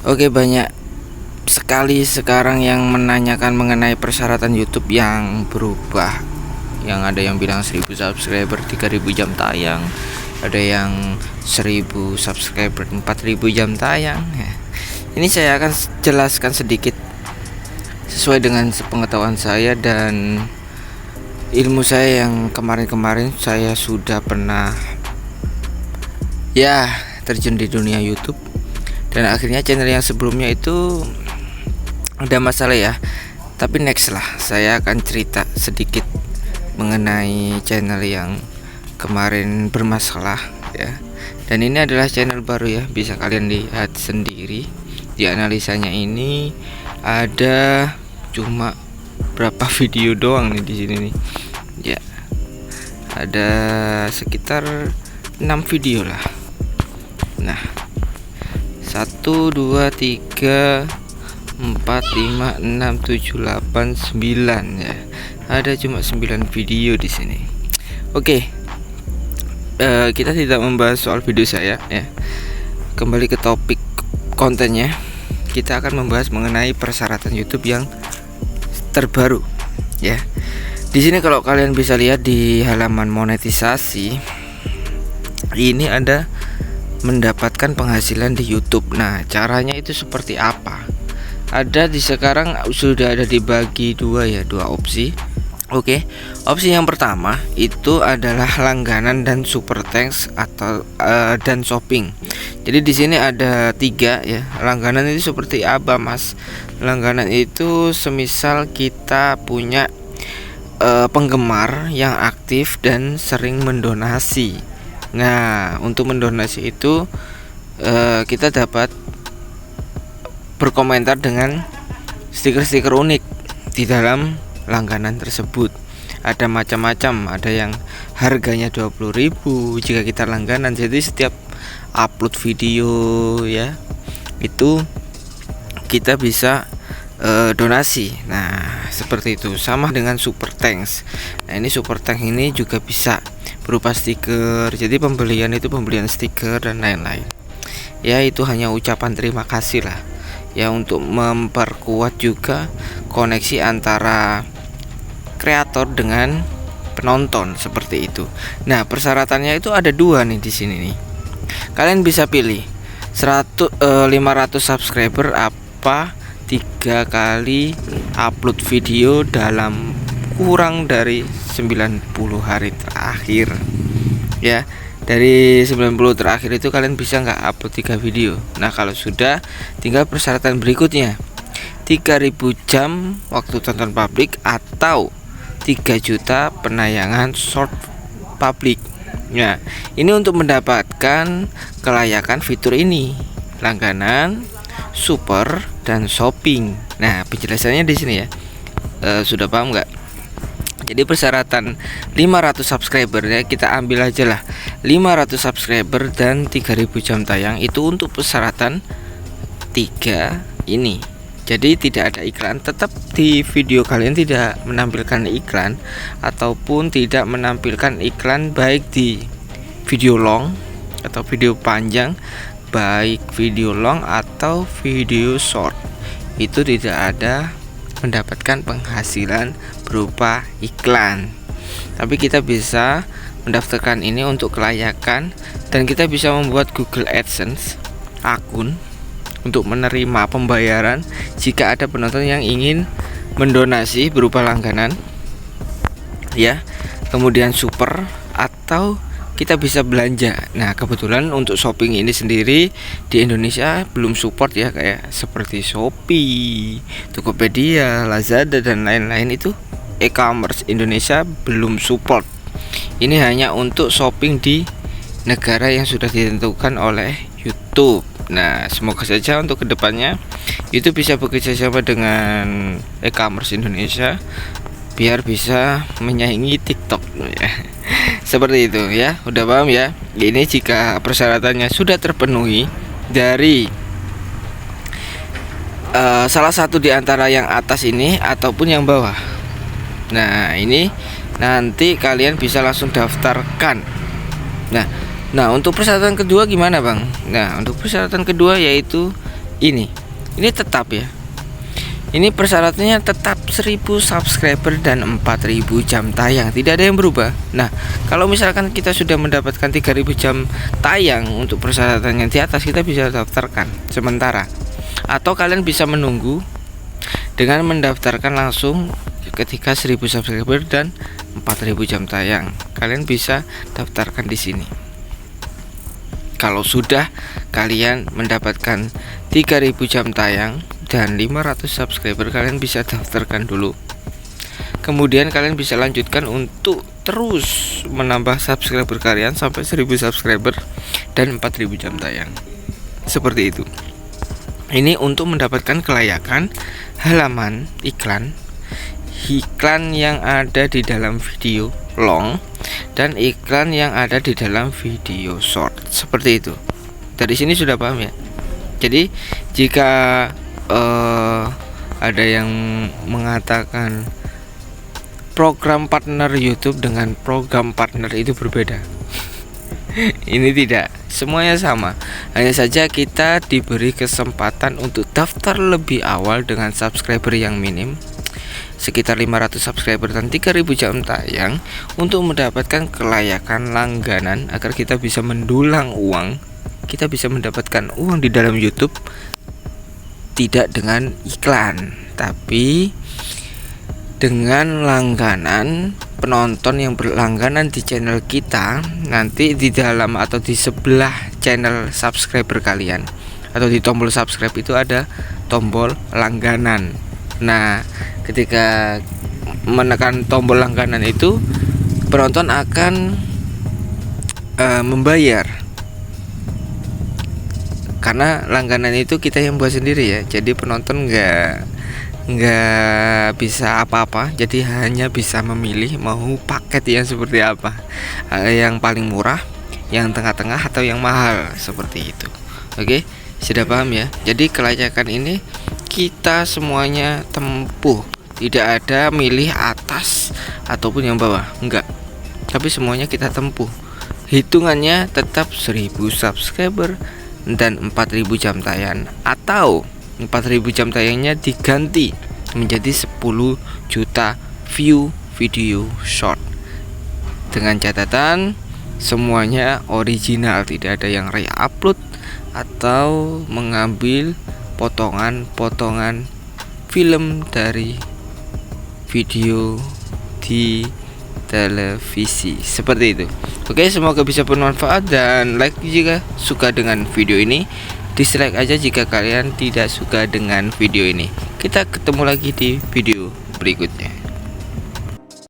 Oke, banyak sekali sekarang yang menanyakan mengenai persyaratan YouTube yang berubah. Yang ada yang bilang 1000 subscriber 3000 jam tayang, ada yang 1000 subscriber 4000 jam tayang ya. Ini saya akan jelaskan sedikit sesuai dengan sepengetahuan saya dan ilmu saya yang kemarin-kemarin saya sudah pernah ya terjun di dunia YouTube. Dan akhirnya channel yang sebelumnya itu ada masalah ya. Tapi next lah, saya akan cerita sedikit mengenai channel yang kemarin bermasalah ya. Dan ini adalah channel baru ya, bisa kalian lihat sendiri. Di analisanya ini ada cuma berapa video doang nih di sini nih. Ya. Ada sekitar 6 video lah. Nah, 1 2 3 4 5 6 7 8 9 ya. Ada cuma 9 video di sini. Oke. Kita tidak membahas soal video saya ya. Kembali ke topik kontennya. Kita akan membahas mengenai persyaratan YouTube yang terbaru ya. Di sini kalau kalian bisa lihat di halaman monetisasi, ini ada mendapatkan penghasilan di YouTube. Nah, caranya itu seperti apa? Ada di sekarang sudah ada dibagi dua ya, dua opsi. Oke, opsi yang pertama itu adalah langganan dan super thanks atau dan shopping. Jadi di sini ada 3 ya. Langganan itu seperti apa, Mas? Langganan itu semisal kita punya penggemar yang aktif dan sering mendonasi. Nah, untuk mendonasi itu kita dapat berkomentar dengan stiker-stiker unik di dalam langganan tersebut. Ada macam-macam, ada yang harganya 20.000 jika kita langganan. Jadi setiap upload video ya, itu kita bisa donasi. Nah, seperti itu. Sama dengan super thanks. Nah, ini super thanks ini juga bisa berupa stiker. Jadi pembelian itu pembelian stiker dan lain-lain. Ya, itu hanya ucapan terima kasih lah. Ya, untuk memperkuat juga koneksi antara kreator dengan penonton seperti itu. Nah, persyaratannya itu ada 2 nih di sini nih. Kalian bisa pilih 500 subscriber apa 3 kali upload video dalam kurang dari 90 hari terakhir ya. Dari 90 terakhir itu kalian bisa nggak upload 3 video. Nah, kalau sudah, tinggal persyaratan berikutnya 3000 jam waktu tonton publik atau 3 juta penayangan short publik. Nah, ini untuk mendapatkan kelayakan fitur ini, langganan, super dan shopping. Nah, penjelasannya di sini ya. Sudah paham nggak? Jadi persyaratan 500 subscriber ya, kita ambil aja lah 500 subscriber dan 3000 jam tayang itu untuk persyaratan 3 ini. Jadi tidak ada iklan, tetap di video kalian tidak menampilkan iklan ataupun tidak menampilkan iklan baik di video long atau video panjang, baik video long atau video short. Itu tidak ada mendapatkan penghasilan berupa iklan. Tapi kita bisa mendaftarkan ini untuk kelayakan dan kita bisa membuat Google AdSense akun untuk menerima pembayaran jika ada penonton yang ingin mendonasi berupa langganan ya. Kemudian super atau kita bisa belanja. Nah, kebetulan untuk shopping ini sendiri di Indonesia belum support ya, kayak seperti Shopee, Tokopedia, Lazada dan lain-lain. Itu e-commerce Indonesia belum support. Ini hanya untuk shopping di negara yang sudah ditentukan oleh YouTube. Nah, semoga saja untuk kedepannya YouTube bisa bekerja sama dengan e-commerce Indonesia biar bisa menyaingi TikTok ya. Seperti itu ya, udah paham ya. Ini jika persyaratannya sudah terpenuhi dari salah satu di antara yang atas ini ataupun yang bawah. Nah, ini nanti kalian bisa langsung daftarkan. Nah, untuk persyaratan kedua gimana, Bang? Nah, untuk persyaratan kedua yaitu Ini tetap ya. Ini persyaratannya tetap 1000 subscriber dan 4000 jam tayang, tidak ada yang berubah. Nah, kalau misalkan kita sudah mendapatkan 3000 jam tayang untuk persyaratan yang di atas, kita bisa daftarkan sementara. Atau kalian bisa menunggu dengan mendaftarkan langsung ketika 1000 subscriber dan 4000 jam tayang. Kalian bisa daftarkan di sini. Kalau sudah kalian mendapatkan 3000 jam tayang dan 500 subscriber, kalian bisa daftarkan dulu. Kemudian kalian bisa lanjutkan untuk terus menambah subscriber kalian sampai 1000 subscriber dan 4000 jam tayang. Seperti itu. Ini untuk mendapatkan kelayakan halaman iklan yang ada di dalam video long dan iklan yang ada di dalam video short. Seperti itu. Dari sini sudah paham ya. Jadi jika ada yang mengatakan program partner YouTube dengan program partner itu berbeda, ini tidak, semuanya sama. Hanya saja kita diberi kesempatan untuk daftar lebih awal dengan subscriber yang minim sekitar 500 subscriber dan 3000 jam tayang untuk mendapatkan kelayakan langganan agar kita bisa mendulang uang. Kita bisa mendapatkan uang di dalam YouTube tidak dengan iklan, tapi dengan langganan penonton yang berlangganan di channel kita. Nanti di dalam atau di sebelah channel subscriber kalian atau di tombol subscribe itu ada tombol langganan. Nah, ketika menekan tombol langganan itu, penonton akan membayar. Karena langganan itu kita yang buat sendiri ya. Jadi penonton nggak bisa apa-apa. Jadi hanya bisa memilih mau paket yang seperti apa, yang paling murah, yang tengah-tengah, atau yang mahal, seperti itu. Oke, sudah paham ya. Jadi kelayakan ini kita semuanya tempuh. Tidak ada milih atas ataupun yang bawah, enggak. Tapi semuanya kita tempuh. Hitungannya tetap 1000 subscriber dan 4000 jam tayang, atau 4000 jam tayangnya diganti menjadi 10 juta view video short. Dengan catatan semuanya original, tidak ada yang re-upload atau mengambil potongan-potongan film dari video di televisi, seperti itu. Oke, semoga bisa bermanfaat dan like jika suka dengan video ini, dislike aja jika kalian tidak suka dengan video ini. Kita ketemu lagi di video berikutnya.